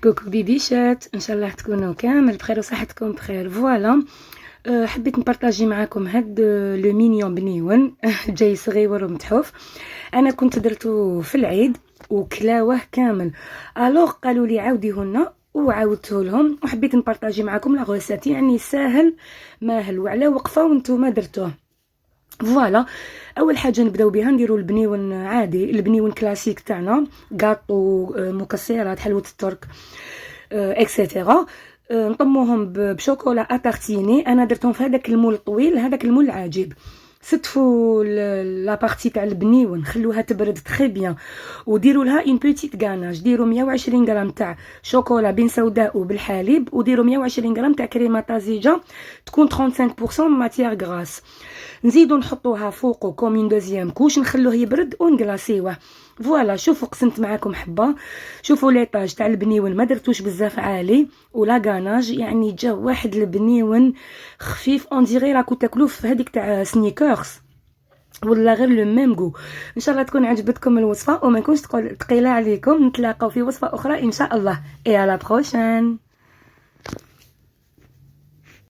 كوكو بيبيشات، ان شاء الله تكونوا كامل بخير وصحتكم بخير. فوالا حبيت نبارطاجي معاكم هاد لو مينيون بنيون جاي صغيور ومتحوف. انا كنت درتو في العيد وكلاوه كامل، الوغ قالوا لي عاوديهن وعاودته لهم وحبيت نبارطاجي معاكم لا غوسات، يعني ساهل ماهل وعلى وقفه وانتم درتوه. فوالا اول حاجه نبداو بها نديروا البنيون عادي، البنيون كلاسيك تاعنا، غاطو، مكسرات، حلوه الترك، اكسيتيرا. نطموهم بشوكولا اتارتيني. انا درتهم في هذاك المول الطويل، هذاك المول العجيب. ستفوا لا بارتي تاع البنيون، خلوها تبرد تري بيان وديروا لها اون بوتيت غاناج. ديروا 120 غرام تاع شوكولا بين سوداء وبالحليب، وديروا 120 غرام تاع كريمه طازجه تكون 35% ماتيير غراس. نزيدو نحطوها فوقو كوم اون دوزيام كوش، نخلوه يبرد ونغلاسيوه. فوالا شوفوا قسمت معاكم حبه، شوفوا ليطاج تاع البنيون ما درتوش بزاف عالي ولا غاناج، يعني جا واحد البنيون خفيف اون ديغي راكو تاكلوه في هذيك تاع سنيكرز ولا غير لو ميم غو. ان شاء الله تكون عجبتكم الوصفه وما نكونش ثقيله عليكم. نتلاقاو في وصفه اخرى ان شاء الله. اي على بروشين.